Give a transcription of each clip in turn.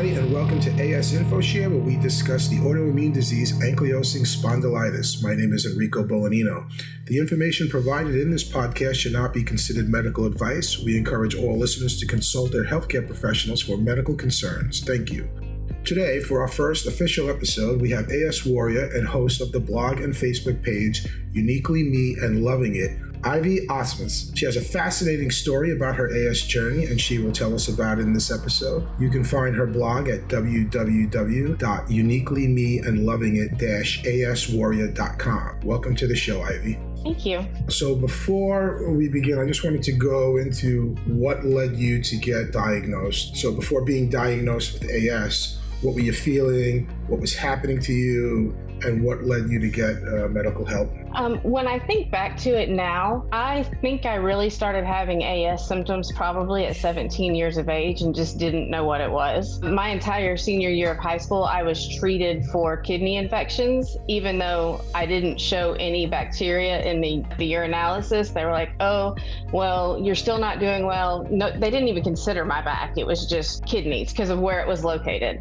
everybody, and welcome to AS InfoShare, where we discuss the autoimmune disease ankylosing spondylitis. My name is Enrico Bolanino. The information provided in this podcast should not be considered medical advice. We encourage all listeners to consult their healthcare professionals for medical concerns. Thank you. Today, for our first official episode, we have AS Warrior and host of the blog and Facebook page, Uniquely Me and Loving It, Ivy Asmus. She has a fascinating story about her AS journey, and she will tell us about it in this episode. You can find her blog at www.uniquelymeandlovingit-aswarrior.com. Welcome to the show, Ivy. Thank you. So before we begin, I just wanted to go into what led you to get diagnosed. So before being diagnosed with AS, what were you feeling? What was happening to you? And what led you to get medical help? When I think back to it now, I think I really started having AS symptoms probably at 17 years of age and just didn't know what it was. My entire senior year of high school, I was treated for kidney infections, even though I didn't show any bacteria in the urinalysis. They were like, oh, well, you're still not doing well. No, they didn't even consider my back. It was just kidneys because of where it was located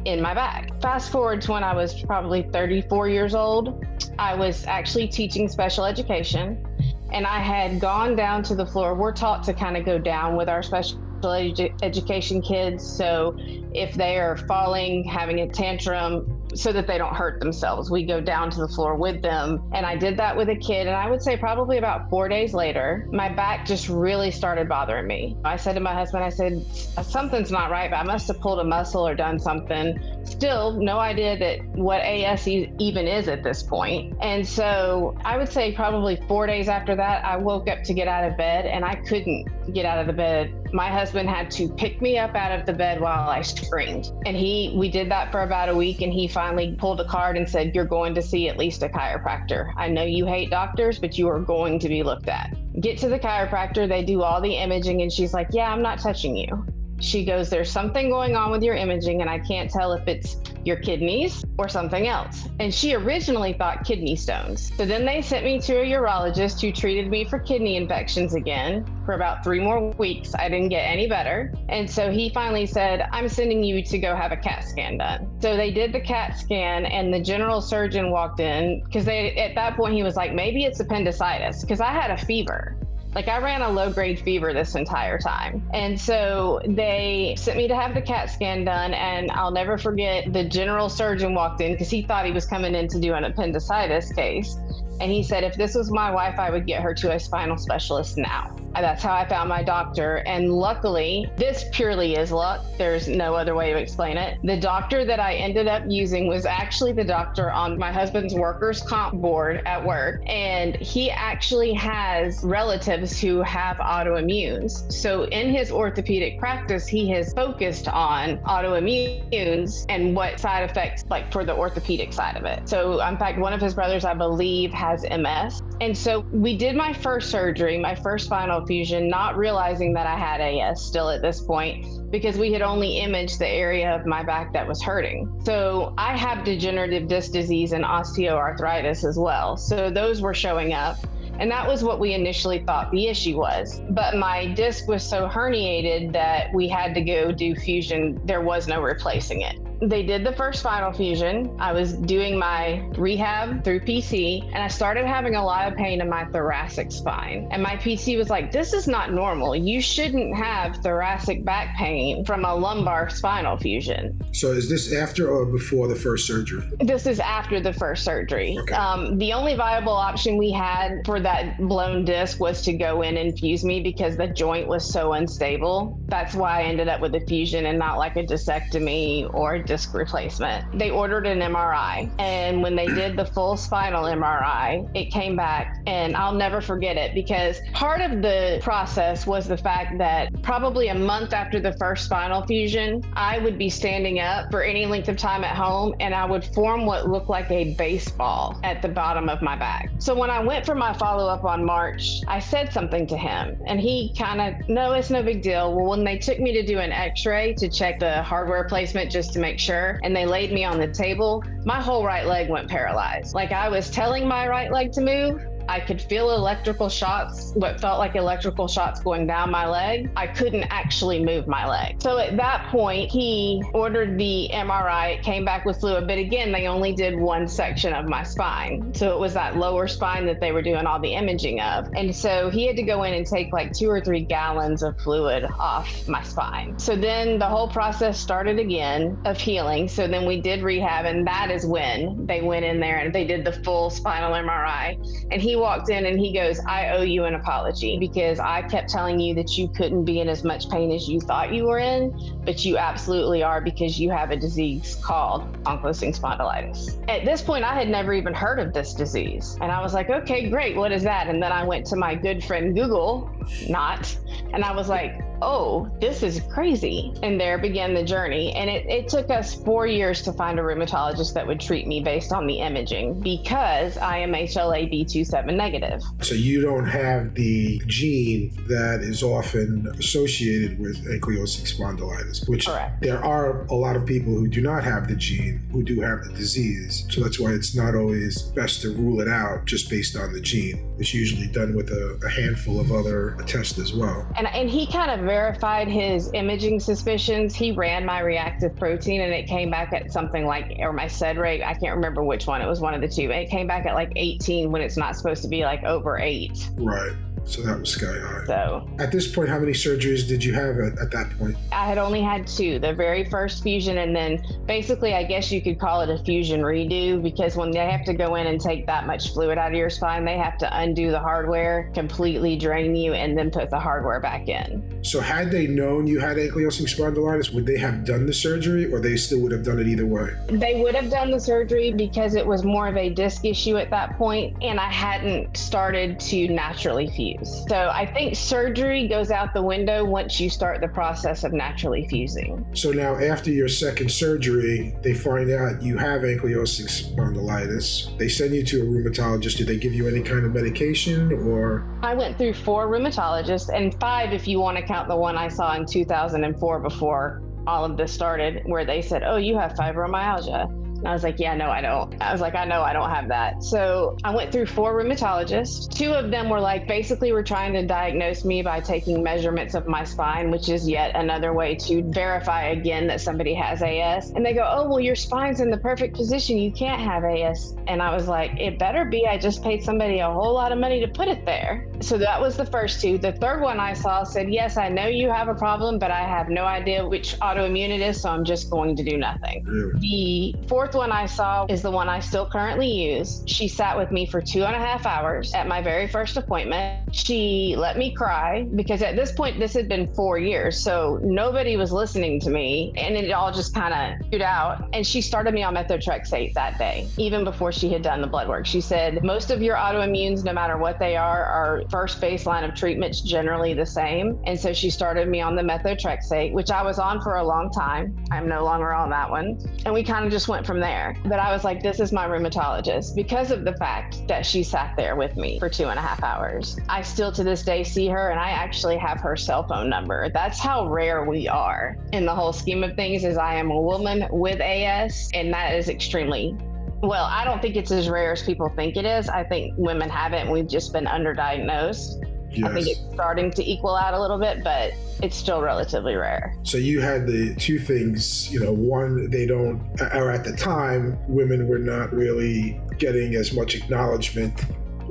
in my back. Fast forward to when I was probably 34 years old, I was actually teaching special education, and I had gone down to the floor. We're taught to kind of go down with our special education kids. So if they are falling, having a tantrum, so that they don't hurt themselves, we go down to the floor with them. And I did that with a kid. And I would say probably about 4 days later, my back just really started bothering me. I said to my husband, I said, something's not right, but I must have pulled a muscle or done something. Still no idea that what AS even is at this point. And so I would say probably 4 days after that, I woke up to get out of bed and I couldn't get out of the bed. My husband had to pick me up out of the bed while I screamed. And we did that for about a week, and he finally pulled a card and said, you're going to see at least a chiropractor. I know you hate doctors, but you are going to be looked at. Get to the chiropractor, they do all the imaging, and she's like, yeah, I'm not touching you. She goes, there's something going on with your imaging, and I can't tell if it's your kidneys or something else. And she originally thought kidney stones. So then they sent me to a urologist who treated me for kidney infections again for about 3 more weeks. I didn't get any better. And so he finally said, I'm sending you to go have a CAT scan done. So they did the CAT scan, and the general surgeon walked in because at that point he was like, maybe it's appendicitis, because I had a fever. Like, I ran a low-grade fever this entire time. And so they sent me to have the CAT scan done, and I'll never forget, the general surgeon walked in because he thought he was coming in to do an appendicitis case. And he said, if this was my wife, I would get her to a spinal specialist now. And that's how I found my doctor. And luckily, this purely is luck. There's no other way to explain it. The doctor that I ended up using was actually the doctor on my husband's workers' comp board at work. And he actually has relatives who have autoimmunes. So in his orthopedic practice, he has focused on autoimmunes and what side effects, like for the orthopedic side of it. So in fact, one of his brothers, I believe, has MS. And so we did my first surgery, my first spinal fusion, not realizing that I had AS still at this point, because we had only imaged the area of my back that was hurting. So I have degenerative disc disease and osteoarthritis as well. So those were showing up. And that was what we initially thought the issue was. But my disc was so herniated that we had to go do fusion. There was no replacing it. They did the first spinal fusion. I was doing my rehab through PC, and I started having a lot of pain in my thoracic spine. And my PC was like, this is not normal. You shouldn't have thoracic back pain from a lumbar spinal fusion. So is this after or before the first surgery? This is after the first surgery. Okay. The only viable option we had for that blown disc was to go in and fuse me because the joint was so unstable. That's why I ended up with a fusion and not like a discectomy or disc replacement. They ordered an MRI, and when they did the full spinal MRI, it came back, and I'll never forget it because part of the process was the fact that probably a month after the first spinal fusion, I would be standing up for any length of time at home, and I would form what looked like a baseball at the bottom of my back. So when I went for my follow-up on March, I said something to him, and he kind of, no, it's no big deal. Well, when they took me to do an x-ray to check the hardware placement just to make sure, and they laid me on the table, my whole right leg went paralyzed. Like, I was telling my right leg to move, I could feel electrical shots, what felt like electrical shots going down my leg. I couldn't actually move my leg. So at that point, he ordered the MRI. It came back with fluid, but again, they only did one section of my spine. So it was that lower spine that they were doing all the imaging of. And so he had to go in and take like 2 or 3 gallons of fluid off my spine. So then the whole process started again of healing. So then we did rehab, and that is when they went in there and they did the full spinal MRI. And he walked in and he goes, I owe you an apology because I kept telling you that you couldn't be in as much pain as you thought you were in, but you absolutely are because you have a disease called ankylosing spondylitis. At this point, I had never even heard of this disease. And I was like, okay, great. What is that? And then I went to my good friend Google, and I was like, oh, this is crazy. And there began the journey. And it took us 4 years to find a rheumatologist that would treat me based on the imaging because I am HLA-B27 negative. So you don't have the gene that is often associated with ankylosing spondylitis, which Correct. There are a lot of people who do not have the gene who do have the disease. So that's why it's not always best to rule it out just based on the gene. It's usually done with a handful of other tests as well. And he kind of verified his imaging suspicions. He ran my reactive protein and it came back at something like, or my SED rate, I can't remember which one, it was one of the two. It came back at like 18 when it's not supposed to be like over 8. Right. So that was sky high. So at this point, how many surgeries did you have at that point? I had only had 2, the very first fusion, and then basically, I guess you could call it a fusion redo because when they have to go in and take that much fluid out of your spine, they have to undo the hardware, completely drain you, and then put the hardware back in. So had they known you had ankylosing spondylitis, would they have done the surgery or they still would have done it either way? They would have done the surgery because it was more of a disc issue at that point, and I hadn't started to naturally fuse. So I think surgery goes out the window once you start the process of naturally fusing. So now after your second surgery, they find out you have ankylosing spondylitis. They send you to a rheumatologist. Did they give you any kind of medication or? I went through 4 rheumatologists and 5 if you want to count the one I saw in 2004 before all of this started, where they said, oh, you have fibromyalgia. And I was like, yeah, no, I don't. I was like, I know I don't have that. So I went through 4 rheumatologists. 2 of them were like, basically were trying to diagnose me by taking measurements of my spine, which is yet another way to verify again that somebody has AS. And they go, oh, well, your spine's in the perfect position. You can't have AS. And I was like, it better be. I just paid somebody a whole lot of money to put it there. So that was the first 2. The third one I saw said, yes, I know you have a problem, but I have no idea which autoimmune it is, so I'm just going to do nothing. The fourth one I saw is the one I still currently use. She sat with me for 2.5 hours at my very first appointment. She let me cry because at this point, this had been 4 years. So nobody was listening to me and it all just kind of chewed out. And she started me on methotrexate that day, even before she had done the blood work. She said, most of your autoimmunes, no matter what they are first baseline of treatments generally the same. And so she started me on the methotrexate, which I was on for a long time. I'm no longer on that one. And we kind of just went from there. But I was like, this is my rheumatologist because of the fact that she sat there with me for 2.5 hours. I still to this day see her and I actually have her cell phone number. That's how rare we are in the whole scheme of things. Is I am a woman with AS, and that is extremely, well, I don't think it's as rare as people think it is. I think women have it and we've just been underdiagnosed. Yes. I think it's starting to equal out a little bit, but it's still relatively rare. So you had the 2 things, one, they don't, or at the time, women were not really getting as much acknowledgement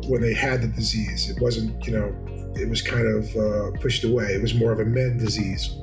when they had the disease. It wasn't, it was kind of pushed away. It was more of a men disease.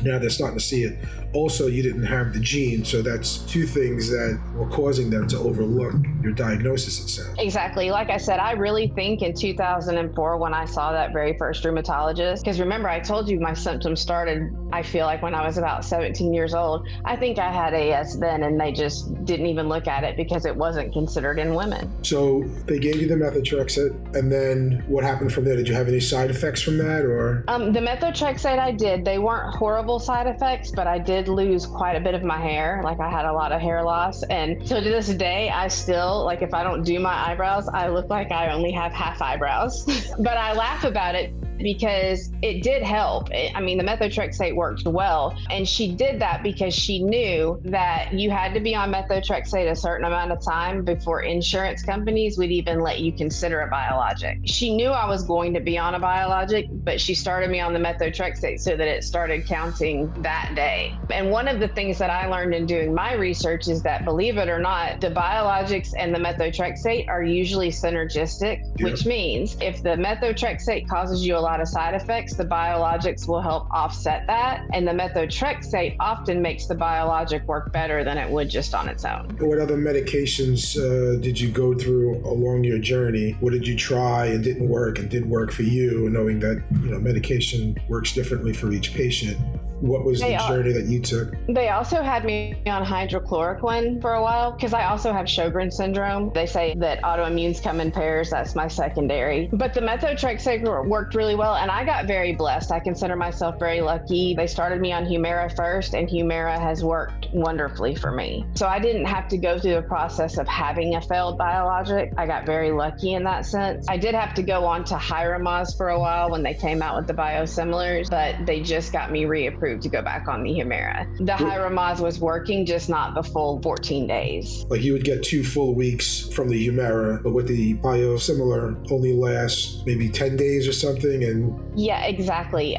Now they're starting to see it. Also, you didn't have the gene, so that's 2 things that were causing them to overlook your diagnosis, it sounds. Exactly. Like I said, I really think in 2004 when I saw that very first rheumatologist, because remember I told you my symptoms started, I feel like when I was about 17 years old. I think I had AS then and they just didn't even look at it because it wasn't considered in women. So they gave you the methotrexate, and then what happened from there? Did you have any side effects from that, or? The methotrexate I did. They weren't horrible side effects, but I did lose quite a bit of my hair. Like I had a lot of hair loss. And so to this day, I still, like if I don't do my eyebrows, I look like I only have half eyebrows. But I laugh about it because it did help. I mean, the methotrexate worked well. And she did that because she knew that you had to be on methotrexate a certain amount of time before insurance companies would even let you consider a biologic. She knew I was going to be on a biologic, but she started me on the methotrexate so that it started counting that day. And one of the things that I learned in doing my research is that, believe it or not, the biologics and the methotrexate are usually synergistic, which means if the methotrexate causes you a lot of side effects, the biologics will help offset that. And the methotrexate often makes the biologic work better than it would just on its own. What other medications did you go through along your journey? What did you try and didn't work and did work for you, knowing that, medication works differently for each patient? What was the journey that you took? They also had me on hydrochloroquine for a while because I also have Sjogren's syndrome. They say that autoimmunes come in pairs. That's my secondary. But the methotrexate worked really well, and I got very blessed. I consider myself very lucky. They started me on Humira first, and Humira has worked wonderfully for me. So I didn't have to go through the process of having a failed biologic. I got very lucky in that sense. I did have to go on to Hyrimoz for a while when they came out with the biosimilars, but they just got me reapproved to go back on the Humira. The Hyrimoz was working, just not the full 14 days. Like you would get 2 full weeks from the Humira, but with the biosimilar only lasts maybe 10 days or something. And yeah, exactly.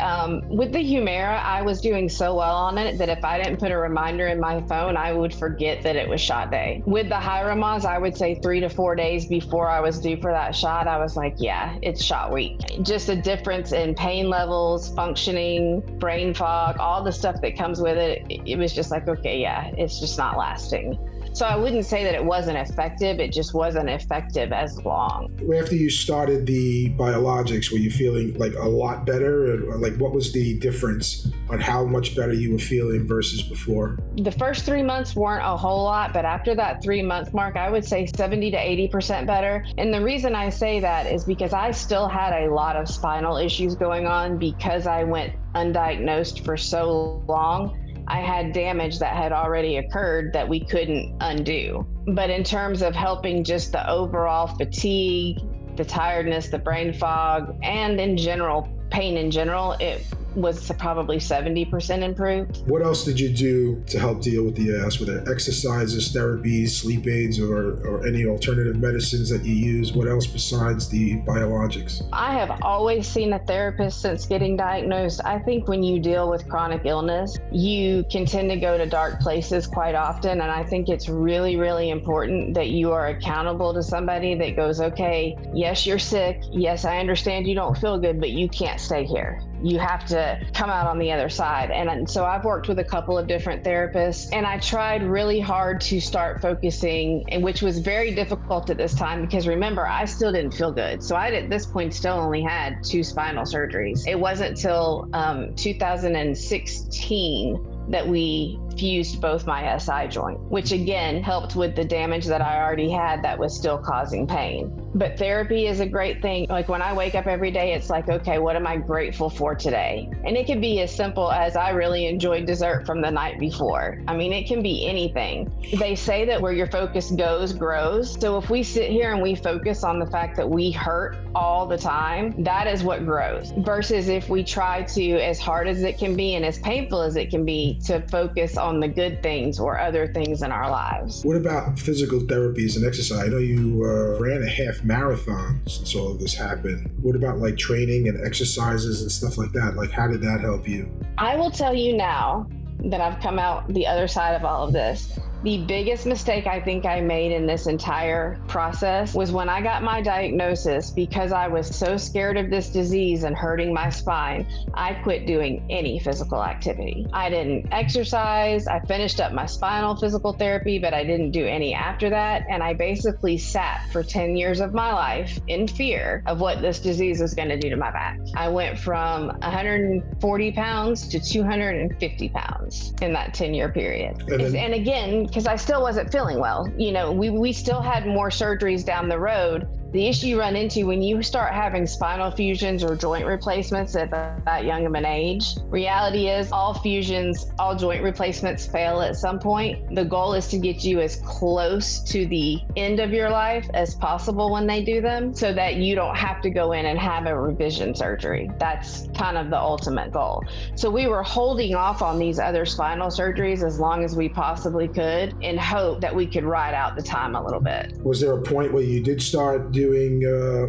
With the Humira, I was doing so well on it that if I didn't put a reminder in my phone, I would forget that it was shot day. With the Hyrimoz, I would say 3 to 4 days before I was due for that shot, I was like, yeah, it's shot week. Just a difference in pain levels, functioning, brain fog, all the stuff that comes with it. It was just like, okay, yeah, it's just not lasting. So I wouldn't say that it wasn't effective. It just wasn't effective as long. After you started the biologics, were you feeling like a lot better? Or like what was the difference on how much better you were feeling versus before? The first 3 months weren't a whole lot, but after that 3-month mark, I would say 70 to 80% better. And the reason I say that is because I still had a lot of spinal issues going on because I went undiagnosed for so long. I had damage that had already occurred that we couldn't undo. But in terms of helping just the overall fatigue, the tiredness, the brain fog, and in general, pain in general, it was probably 70% improved. What else did you do to help deal with the AS? Were there exercises, therapies, sleep aids, or any alternative medicines that you use? What else besides the biologics? I have always seen a therapist since getting diagnosed. I think when you deal with chronic illness, you can tend to go to dark places quite often. And I think it's really, really important that you are accountable to somebody that goes, okay, yes, you're sick. Yes, I understand you don't feel good, but you can't stay here. You have to come out on the other side. And so I've worked with a couple of different therapists, and I tried really hard to start focusing, and which was very difficult at this time because remember, I still didn't feel good. So I, at this point, still only had 2 spinal surgeries. It wasn't till 2016 that we fused both my SI joint, which again helped with the damage that I already had that was still causing pain. But therapy is a great thing. Like when I wake up every day, it's like, okay, what am I grateful for today? And it can be as simple as I really enjoyed dessert from the night before. I mean, it can be anything. They say that where your focus goes, grows. So if we sit here and we focus on the fact that we hurt all the time, that is what grows. Versus if we try to, as hard as it can be and as painful as it can be, to focus on the good things or other things in our lives. What about physical therapies and exercise? I know you ran a half marathon since all of this happened. What about like training and exercises and stuff like that? Like how did that help you? I will tell you now that I've come out the other side of all of this. The biggest mistake I think I made in this entire process was when I got my diagnosis. Because I was so scared of this disease and hurting my spine, I quit doing any physical activity. I didn't exercise. I finished up my spinal physical therapy, but I didn't do any after that. And I basically sat for 10 years of my life in fear of what this disease was going to do to my back. I went from 140 pounds to 250 pounds in that 10-year period. And again, because I still wasn't feeling well. You know, we still had more surgeries down the road, The issue you run into when you start having spinal fusions or joint replacements at that young of an age, reality is all fusions, all joint replacements fail at some point. The goal is to get you as close to the end of your life as possible when they do them so that you don't have to go in and have a revision surgery. That's kind of the ultimate goal. So we were holding off on these other spinal surgeries as long as we possibly could in hope that we could ride out the time a little bit. Was there a point where you did start doing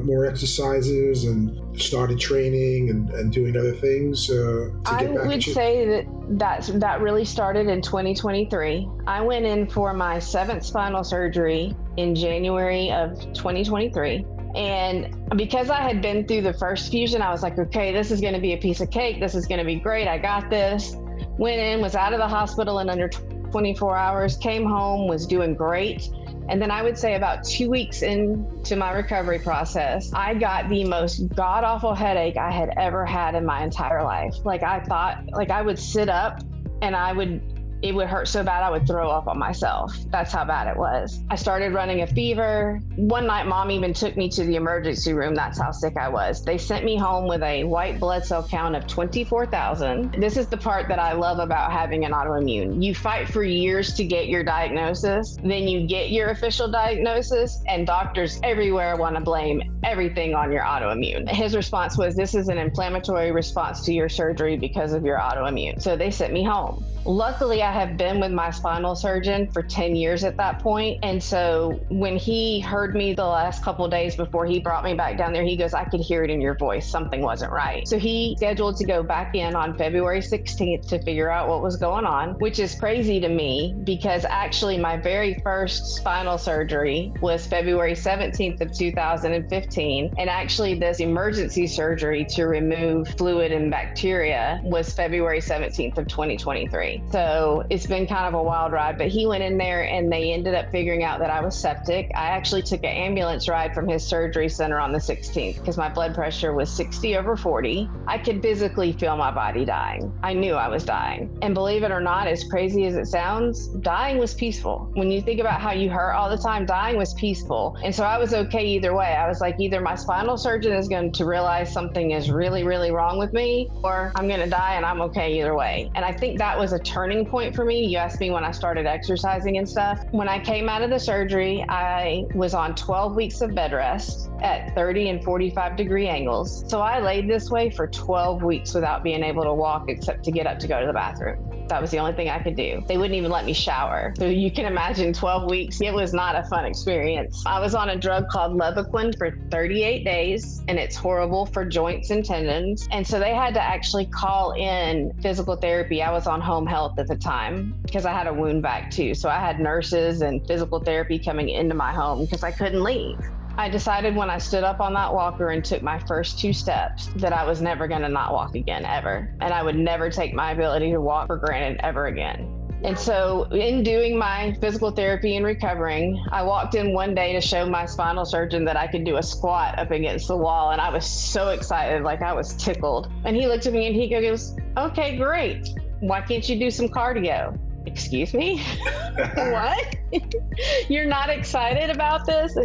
more exercises and started training and doing other things to get back? I would say that really started in 2023. I went in for my 7th spinal surgery in January of 2023. And because I had been through the first fusion, I was like, okay, this is going to be a piece of cake. This is going to be great. I got this. Went in, was out of the hospital in under 24 hours, came home, was doing great. And then I would say about 2 weeks into my recovery process, I got the most god-awful headache I had ever had in my entire life. Like I thought, like I would sit up and it would hurt so bad I would throw up on myself. That's how bad it was. I started running a fever. One night, Mom even took me to the emergency room. That's how sick I was. They sent me home with a white blood cell count of 24,000. This is the part that I love about having an autoimmune. You fight for years to get your diagnosis, then you get your official diagnosis, and doctors everywhere want to blame everything on your autoimmune. His response was, this is an inflammatory response to your surgery because of your autoimmune. So they sent me home. Luckily, I have been with my spinal surgeon for 10 years at that point. And so when he heard me the last couple of days before he brought me back down there, he goes, I could hear it in your voice. Something wasn't right. So he scheduled to go back in on February 16th to figure out what was going on, which is crazy to me because actually my very first spinal surgery was February 17th of 2015. And actually this emergency surgery to remove fluid and bacteria was February 17th of 2023. So it's been kind of a wild ride, but he went in there and they ended up figuring out that I was septic. I actually took an ambulance ride from his surgery center on the 16th because my blood pressure was 60/40. I could physically feel my body dying. I knew I was dying. And believe it or not, as crazy as it sounds, dying was peaceful. When you think about how you hurt all the time, dying was peaceful. And so I was okay either way. I was like, either my spinal surgeon is going to realize something is really, really wrong with me, or I'm going to die and I'm okay either way. And I think that was a turning point for me. You asked me when I started exercising and stuff. When I came out of the surgery, I was on 12 weeks of bed rest at 30 and 45 degree angles. So I laid this way for 12 weeks without being able to walk except to get up to go to the bathroom. That was the only thing I could do. They wouldn't even let me shower. So you can imagine 12 weeks. It was not a fun experience. I was on a drug called Levaquin for 38 days, and it's horrible for joints and tendons. And so they had to actually call in physical therapy. I was on home health at the time because I had a wound vac too. So I had nurses and physical therapy coming into my home because I couldn't leave. I decided when I stood up on that walker and took my first 2 steps that I was never going to not walk again, ever. And I would never take my ability to walk for granted ever again. And so in doing my physical therapy and recovering, I walked in one day to show my spinal surgeon that I could do a squat up against the wall. And I was so excited, like I was tickled. And he looked at me and he goes, okay, great. Why can't you do some cardio? Excuse me? What? You're not excited about this?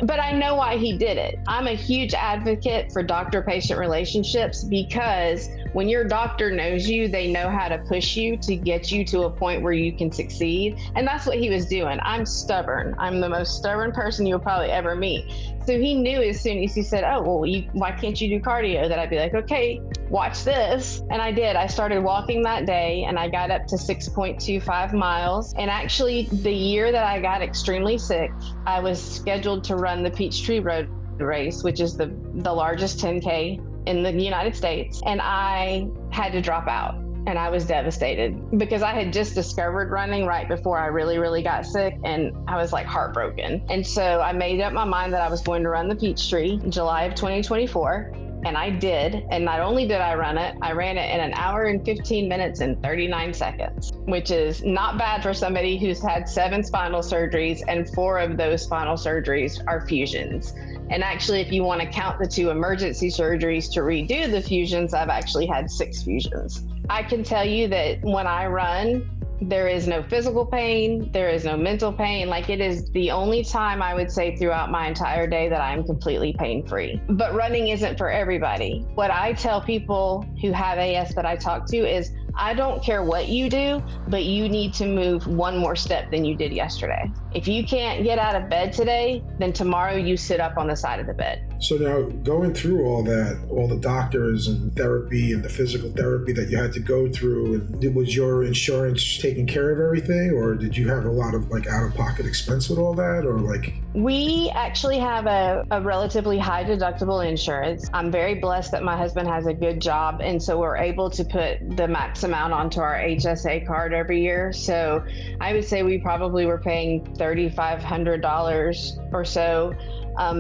But I know why he did it. I'm a huge advocate for doctor-patient relationships because when your doctor knows you, they know how to push you to get you to a point where you can succeed. And that's what he was doing. I'm stubborn. I'm the most stubborn person you'll probably ever meet. So he knew as soon as he said, oh, well, why can't you do cardio? That I'd be like, okay, watch this. And I did. I started walking that day and I got up to 6.25 miles. And actually the year that I got extremely sick, I was scheduled to run the Peachtree Road Race, which is the largest 10K in the United States. And I had to drop out. And I was devastated because I had just discovered running right before I really, really got sick. And I was like heartbroken. And so I made up my mind that I was going to run the Peachtree in July of 2024. And I did. And not only did I run it, I ran it in 1 hour and 15 minutes and 39 seconds, which is not bad for somebody who's had 7 spinal surgeries and 4 of those spinal surgeries are fusions. And actually, if you want to count the 2 emergency surgeries to redo the fusions, I've actually had 6 fusions. I can tell you that when I run, There is no physical pain. There is no mental pain. Like, it is the only time I would say throughout my entire day that I'm completely pain-free. But running isn't for everybody. What I tell people who have AS that I talk to is, I don't care what you do, but you need to move one more step than you did yesterday. If you can't get out of bed today, then tomorrow you sit up on the side of the bed. So now, going through all that, all the doctors and therapy and the physical therapy that you had to go through, and was your insurance taking care of everything, or did you have a lot of like out-of-pocket expense with all that, or like? We actually have a relatively high deductible insurance. I'm very blessed that my husband has a good job, and so we're able to put the max amount onto our HSA card every year. So I would say we probably were paying $3,500 or so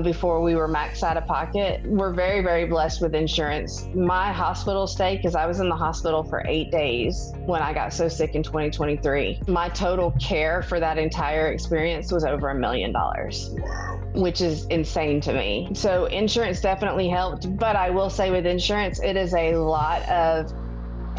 before we were maxed out of pocket. We're very, very blessed with insurance. My hospital stay, because I was in the hospital for 8 days when I got so sick in 2023, my total care for that entire experience was over $1 million. Wow. Which is insane to me. So insurance definitely helped, but I will say with insurance, it is a lot of,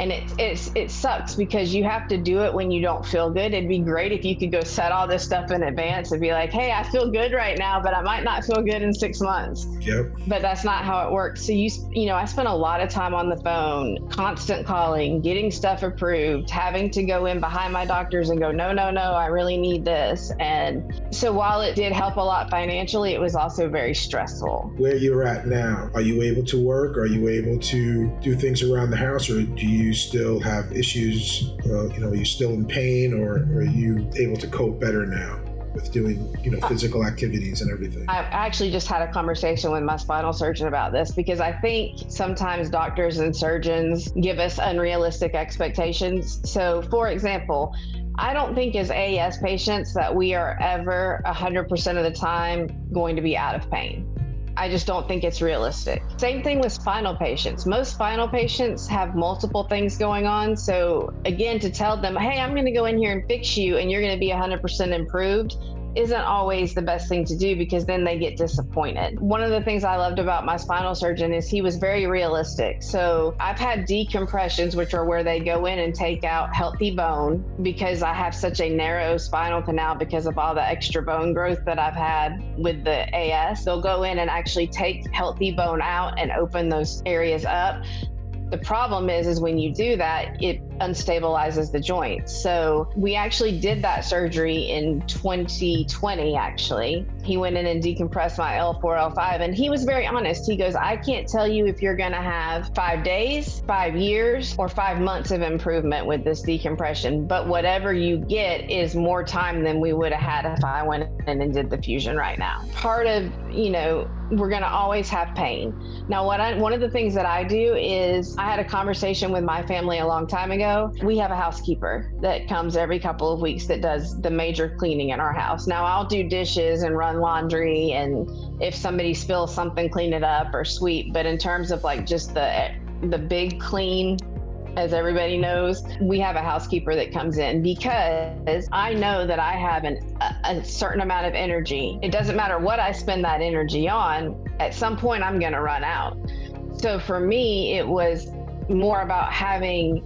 and it sucks because you have to do it when you don't feel good. It'd be great if you could go set all this stuff in advance and be like, hey, I feel good right now, but I might not feel good in 6 months. Yep. But that's not how it works. So I spent a lot of time on the phone, constant calling, getting stuff approved, having to go in behind my doctors and go, no, I really need this. And so while it did help a lot financially, it was also very stressful. Where you're at now, are you able to work? Are you able to do things around the house, or do you still have issues? Are you still in pain, or are you able to cope better now with doing, physical activities and everything? I actually just had a conversation with my spinal surgeon about this, because I think sometimes doctors and surgeons give us unrealistic expectations. So, for example, I don't think as AS patients that we are ever 100% of the time going to be out of pain. I just don't think it's realistic. Same thing with spinal patients. Most spinal patients have multiple things going on. So again, to tell them, hey, I'm going to go in here and fix you and you're going to be 100% improved, isn't always the best thing to do, because then they get disappointed. One of the things I loved about my spinal surgeon is he was very realistic. So I've had decompressions, which are where they go in and take out healthy bone, because I have such a narrow spinal canal because of all the extra bone growth that I've had with the AS. They'll go in and actually take healthy bone out and open those areas up. The problem is when you do that, it unstabilizes the joints. So we actually did that surgery in 2020, actually. He went in and decompressed my L4, L5, and he was very honest. He goes, I can't tell you if you're gonna have 5 days, 5 years, or 5 months of improvement with this decompression, but whatever you get is more time than we would have had if I went in and did the fusion right now. Part of, we're gonna always have pain. Now, one of the things that I do is, I had a conversation with my family a long time ago. We have a housekeeper that comes every couple of weeks that does the major cleaning in our house. Now, I'll do dishes and run laundry, and if somebody spills something, clean it up or sweep. But in terms of like just the big clean, as everybody knows, we have a housekeeper that comes in, because I know that I have a certain amount of energy. It doesn't matter what I spend that energy on, at some point I'm going to run out. So for me, it was more about having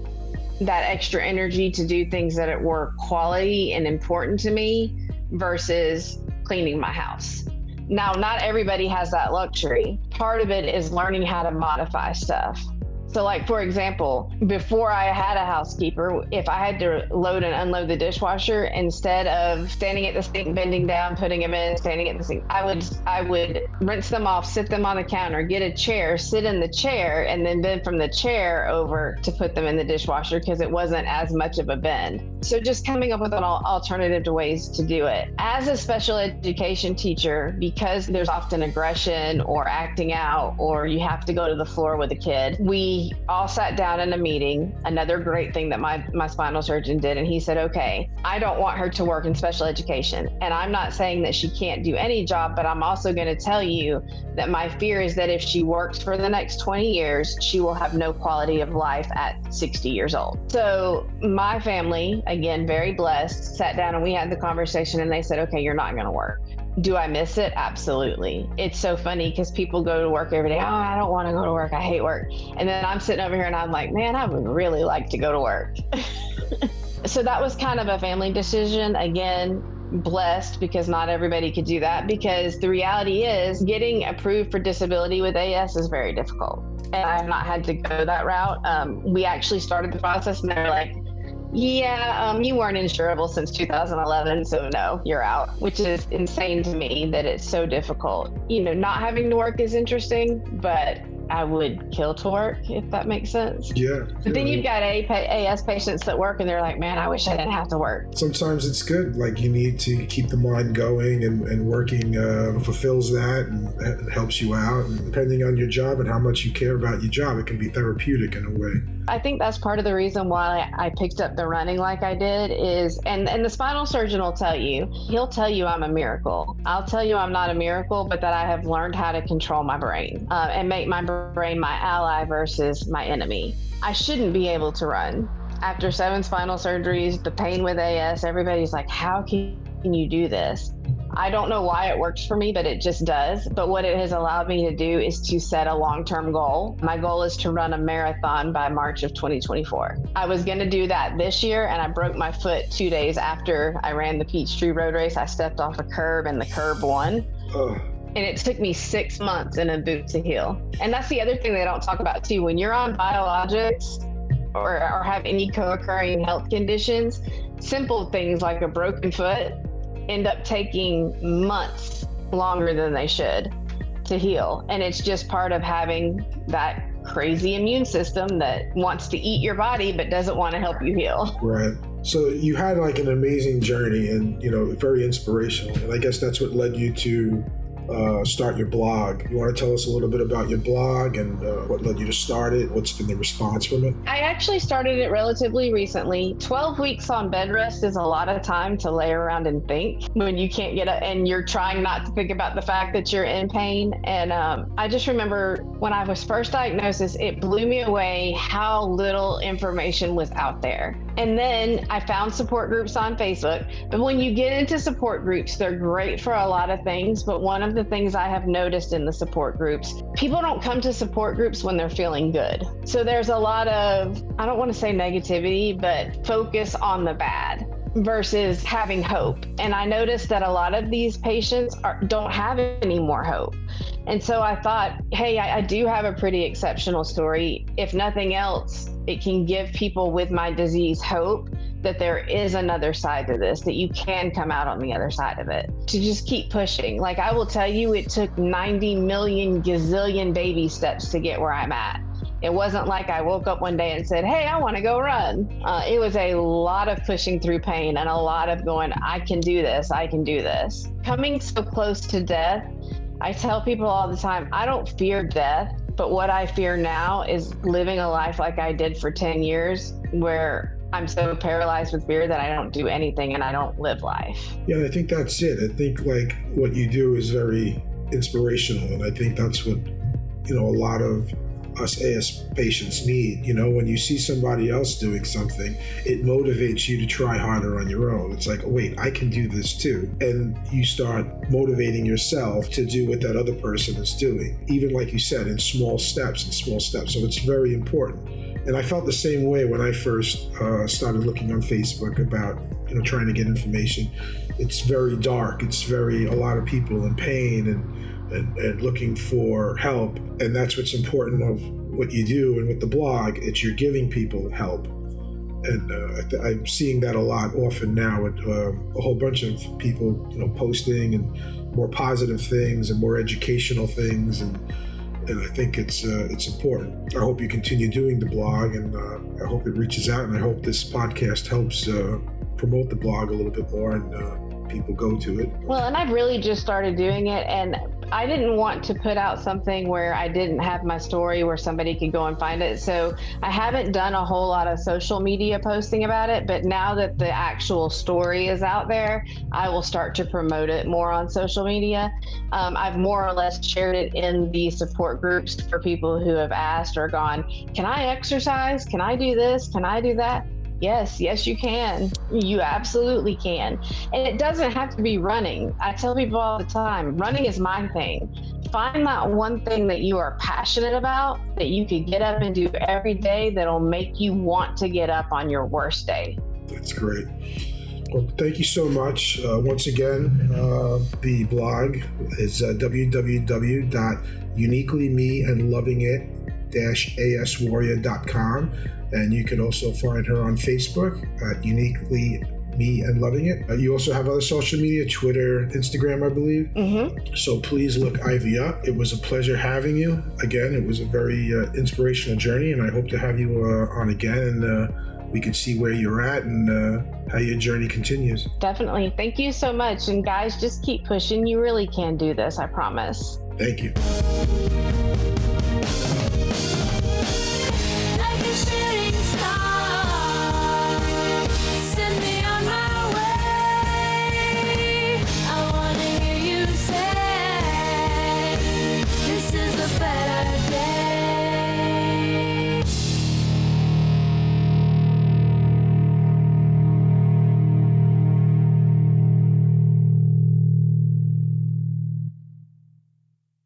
that extra energy to do things that were quality and important to me versus cleaning my house. Now, not everybody has that luxury. Part of it is learning how to modify stuff. So like, for example, before I had a housekeeper, if I had to load and unload the dishwasher, instead of standing at the sink, bending down, putting them in, standing at the sink, I would rinse them off, sit them on the counter, get a chair, sit in the chair, and then bend from the chair over to put them in the dishwasher, because it wasn't as much of a bend. So just coming up with an alternative to ways to do it. As a special education teacher, because there's often aggression or acting out, or you have to go to the floor with a kid, we all sat down in a meeting. Another great thing that my spinal surgeon did, and he said, okay, I don't want her to work in special education. And I'm not saying that she can't do any job, but I'm also going to tell you that my fear is that if she works for the next 20 years, she will have no quality of life at 60 years old. So my family, again, very blessed, sat down and we had the conversation, and they said, okay, you're not going to work. Do I miss it? Absolutely. It's so funny because people go to work every day. Oh, I don't want to go to work. I hate work. And then I'm sitting over here and I'm like, man, I would really like to go to work. So that was kind of a family decision. Again, blessed because not everybody could do that, because the reality is getting approved for disability with AS is very difficult. And I have not had to go that route. We actually started the process and they were like, yeah, you weren't insurable since 2011, so no, you're out, which is insane to me that it's so difficult. Not having to work is interesting, but I would kill to work, if that makes sense. Yeah. But then you've got AS patients that work and they're like, man, I wish I didn't have to work. Sometimes it's good. Like you need to keep the mind going and working fulfills that and helps you out. And depending on your job and how much you care about your job, it can be therapeutic in a way. I think that's part of the reason why I picked up the running like I did is, and the spinal surgeon will tell you, he'll tell you I'm a miracle. I'll tell you I'm not a miracle, but that I have learned how to control my brain and make my brain my ally versus my enemy. I shouldn't be able to run. After 7 spinal surgeries, the pain with AS, everybody's like, how can you do this? I don't know why it works for me, but it just does. But what it has allowed me to do is to set a long-term goal. My goal is to run a marathon by March of 2024. I was going to do that this year, and I broke my foot 2 days after I ran the Peachtree Road Race. I stepped off a curb, and the curb won. And it took me 6 months in a boot to heal. And that's the other thing they don't talk about too. When you're on biologics or have any co-occurring health conditions, simple things like a broken foot end up taking months longer than they should to heal. And it's just part of having that crazy immune system that wants to eat your body but doesn't want to help you heal. Right. So you had like an amazing journey and, very inspirational. And I guess that's what led you to start your blog. You want to tell us a little bit about your blog and what led you to start it? What's been the response from it? I actually started it relatively recently. 12 weeks on bed rest is a lot of time to lay around and think when you can't get up and you're trying not to think about the fact that you're in pain. And I just remember when I was first diagnosed, it blew me away how little information was out there. And then I found support groups on Facebook. But when you get into support groups, they're great for a lot of things. But one of the things I have noticed in the support groups, people don't come to support groups when they're feeling good. So there's a lot of, I don't want to say negativity, but focus on the bad versus having hope. And I noticed that a lot of these patients don't have any more hope. And so I thought, hey, I do have a pretty exceptional story. If nothing else, it can give people with my disease hope that there is another side to this, that you can come out on the other side of it, to just keep pushing. Like I will tell you, it took 90 million gazillion baby steps to get where I'm at. It wasn't like I woke up one day and said, hey, I want to go run. It was a lot of pushing through pain and a lot of going, I can do this, I can do this. Coming so close to death, I tell people all the time, I don't fear death, but what I fear now is living a life like I did for 10 years, where I'm so paralyzed with fear that I don't do anything and I don't live life. Yeah, I think that's it. I think like what you do is very inspirational. And I think that's what, a lot of us AS patients need. When you see somebody else doing something, it motivates you to try harder on your own. It's like, oh, wait, I can do this too. And you start motivating yourself to do what that other person is doing, even like you said, in small steps. So it's very important. And I felt the same way when I first started looking on Facebook about, trying to get information. It's very dark. It's a lot of people in pain and looking for help. And that's what's important of what you do and with the blog. It's you're giving people help. And I'm seeing that a lot often now with a whole bunch of people, posting and more positive things and more educational things. And I think it's important. I hope you continue doing the blog, and I hope it reaches out, and I hope this podcast helps promote the blog a little bit more and people go to it. Well, and I've really just started doing it, and I didn't want to put out something where I didn't have my story where somebody could go and find it. So I haven't done a whole lot of social media posting about it, but now that the actual story is out there, I will start to promote it more on social media. I've more or less shared it in the support groups for people who have asked or gone, can I exercise? Can I do this? Can I do that? Yes, you can. You absolutely can. And it doesn't have to be running. I tell people all the time, running is my thing. Find that one thing that you are passionate about, that you could get up and do every day that'll make you want to get up on your worst day. That's great. Well, thank you so much. Once again, the blog is www.uniquelymeandlovingit-aswarrior.com, and you can also find her on Facebook at Uniquely Me and Loving It. You also have other social media, Twitter, Instagram, I believe. Mm-hmm. So please look Ivy up. It was a pleasure having you. Again, it was a very inspirational journey, and I hope to have you on again, and we can see where you're at and how your journey continues. Definitely. Thank you so much. And guys, just keep pushing. You really can do this, I promise. Thank you.